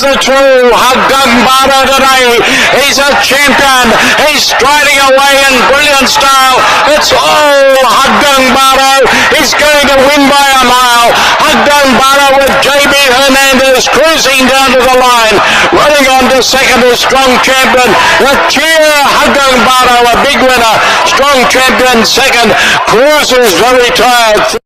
the true Haggang Baro today. He's a champion. He's striding away in brilliant style. It's all Haggang Baro. He's going to win by a mile. Haggang Baro with JB Hernandez cruising down to the line. Running on to second is Strong Champion. The cheer Haggang Baro, a big winner. Strong Champion second. Cruises very tired.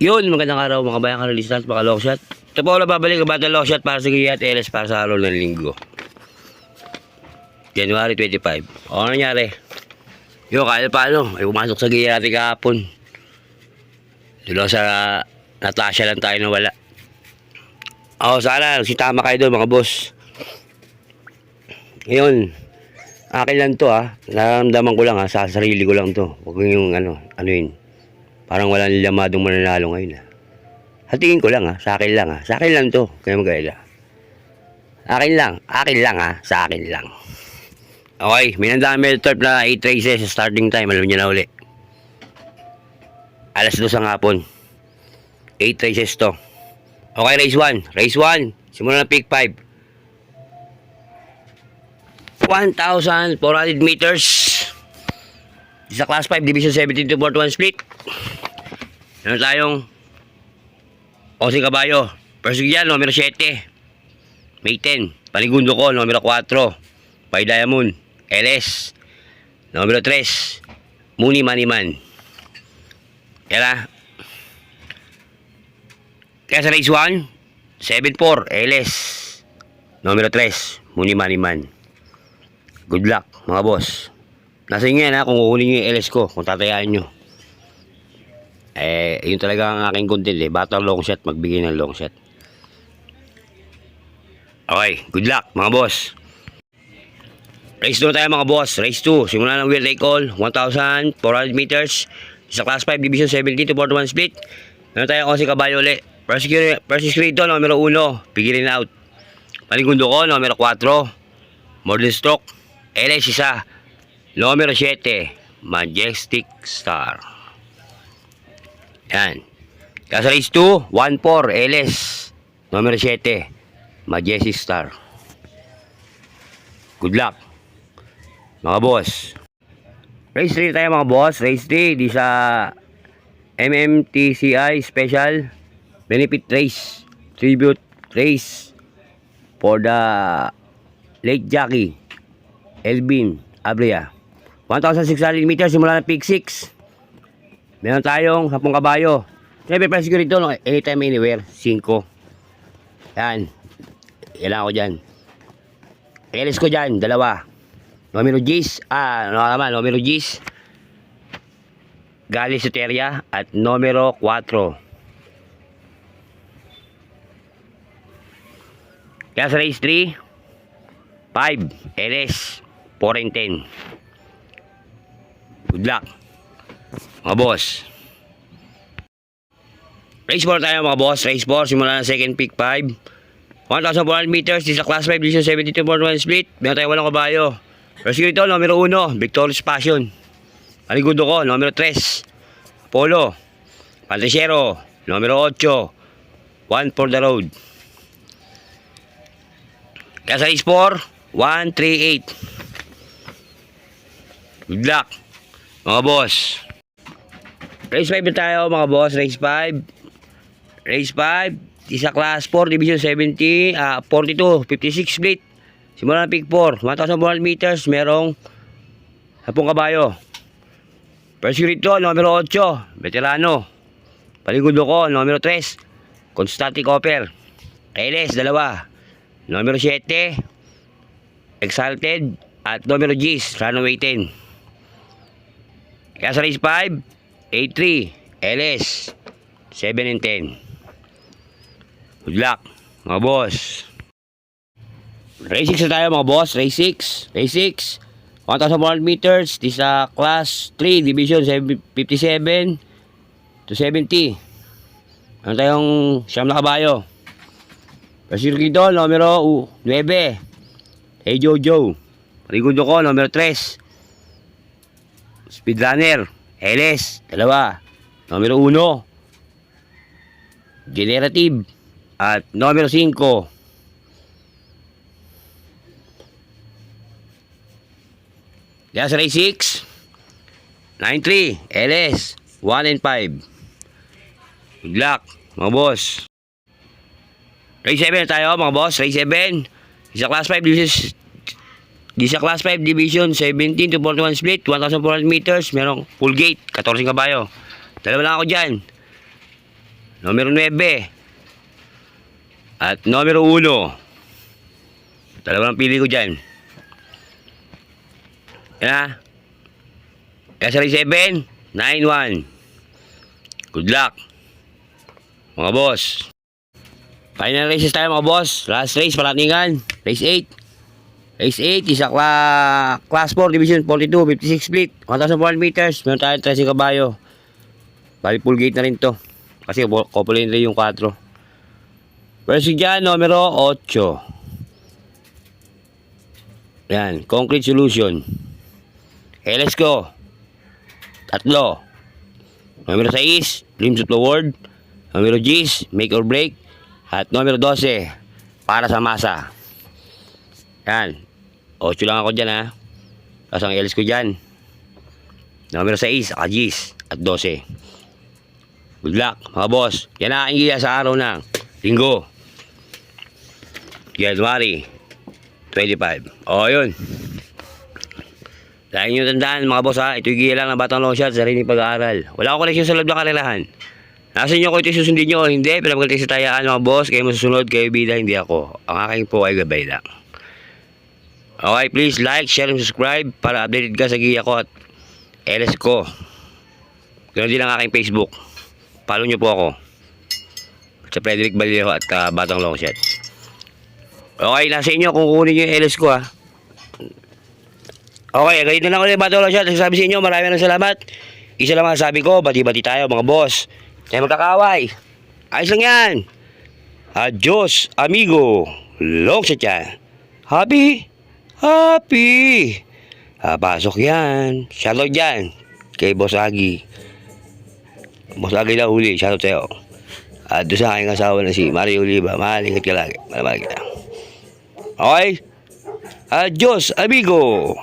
Yun, magandang araw mga bayan ka-release mga long shot. Ito po wala babalik ang battle long shot para sa Gia at LS para sa araw ng linggo. January 25. O ano nangyari? Yun, kaya paano? Ay pumasok sa Gia natin kahapon. Doon sa Natasha lang tayo na wala. O sana, nagsitama kayo doon mga boss. Ngayon, akin lang to ha. Nararamdaman ko lang ha, sa sarili ko lang to. Huwag yung ano yun. Parang wala nilamadong mananalo ngayon ha. Hatingin ko lang ha, sa akin lang ha. Sa akin lang to, kaya mag-aila. Akin lang ha, sa akin lang. Okay, may nandami turf na 8 races sa starting time, alam niyo na uli. Alas 2 ang hapon. 8 races to. Okay, race 1. Race 1, simula na pick 5. 1,400 meters. Sa class 5, division 17 to 41 split. Meron tayong Osing Kabayo. Persigyan, numero 7. May 10. Panigundo ko, numero 4. Pay Diamond. LS. Numero 3. Muni Maniman. Kaya sa race 1, 7-4. LS. Numero 3. Muni Maniman. Good luck, mga boss. Nasa inyo yan ha, kung kukunin nyo yung LS ko, kung tatayaan nyo. Yun talaga ang aking content eh. Battle long shot, magbigay ng long shot. Okay, good luck mga boss. Race 2 tayo mga boss. Race 2, simula ng wheel take all, 1,400 meters. Sa class 5, division 17 to 41 split. Meron tayo Osing Kabayo ulit. Persiscrito, numero 1, pigilin out. Panigundo ko, numero 4. Model stroke, LS isa. Numero 7, Majestic Star. Yan. Kaya sa race 2, 1-4, LS. Numero 7, Majestic Star. Good luck, mga boss. Race 3 tayo mga boss. Race 3, di sa MMTCI Special Benefit Race. Tribute Race for the late jockey Elvin Abrea. 1,600 meters simula ng peak 6. Meron tayong 10 kabayo. Siyempre price ko rito, anytime anywhere, 5. Yan. Kailangan ko dyan. LS ko dyan, 2. Numero G's, numero G's. Gali Soteria at numero 4. Kaya sa race 3, 5, LS, 4 and 10. Good luck, mga boss. Race 4 tayo mga boss. Race 4, simula na second pick 5. 1,400 meters, this is a class 5, division 72.1 split. Meron tayo 8 kabayo. First ito, numero 1, Victorious Passion. Panigundo ko, numero 3, Apollo. Pantesero, numero 8, One for the Road. Kaya sa race 4, 1, 3, 8. Good luck, mga boss. Race 5 na tayo mga boss. Race 5. Race 5. Isa class 4. Division 70. 42. 56 split. Simula ng pick 4. 1,400 meters. Merong 10 kabayo. First rito, numero 8. Veterano. Paligundo ko, numero 3. Constante Copper. LS, 2. Numero 7. Exalted. At numero 10. Runaway 10. Kaya sa race 5, 8-3, LS, 7 and 10. Good luck, mga boss. Race 6 na tayo mga boss. Race 6. Race 6. 1,400 meters. This is class 3, division 57 to 70. Ano tayong siyam na kabayo. Pasirkito, numero 9. Hey Jojo. Parigundo ko, numero 3. Speedrunner, LS, 2. Numero 1, Generative. At numero 5, kaya sa race 6, 9-3, LS, 1 and 5. Good luck, mga boss. Race 7 tayo mga boss. Race 7. Isa class 5 division 17 to 41 split. 1,400 meters. Merong full gate. 14 kabayo. Dalawa lang ako dyan. Numero 9. At numero 1. Dalawa lang pili ko dyan. Yan na. Kaya sa race 7, 9-1. Good luck, mga boss. Final races tayo mga boss. Last race, Palatingan. Race 8. Race 8, isa class 4, division 42, 56 split. 1,400 meters. Meron tayo 13 kabayo. Bali full gate na rin to. Kasi couple rin yung 4. First dyan, numero 8. Yan, Concrete Solution. LS ko. 3. Numero 6, Dreams of the World. Numero 10, Make or Break. At numero 12, para sa masa. Yan. 8 lang ako dyan ha. Tapos ang LS ko dyan. Numero 6, Agis. At 12. Good luck, mga boss. Yan na aking giya sa araw ng Linggo. January 25. O, yun. Lagi nyo tandaan, mga boss ha. Ito'y giya lang ng Batang Long Shot sa rin pag-aaral. Wala akong koleksyon sa loob ng karelahan. Nasa inyo ko ito susundin nyo o hindi. Pero magkalitin sa tayaan mga boss. Kayo masusunod, kayo bida, hindi ako. Ang aking po ay gabay lang. Okay, please like, share, and subscribe para updated ka sa giya ko at LS ko. Ganoon din ang aking Facebook. Follow nyo po ako. Sa Frederick Vallejo at Batang Long Shot. Okay, nasa inyo kung kukunin nyo yung LS ko ha. Okay, ganito na lang ulit Batang Long Shot. Sabi sa inyo, maraming salamat. Isa lang sabi ko, bati-bati tayo mga boss. Tayo magkakaway. Ayos lang yan. Adios, amigo. Long Shot yan. Happy? Happy. Pasok yan. Shoutout dyan. Kay Boss Agi. Boss Agi lang huli. Shoutout sa'yo. At doon sa aking asawa na si Mario Oliva. Mahalingat ka lagi. Mahal kita. Okay? Adios, amigo.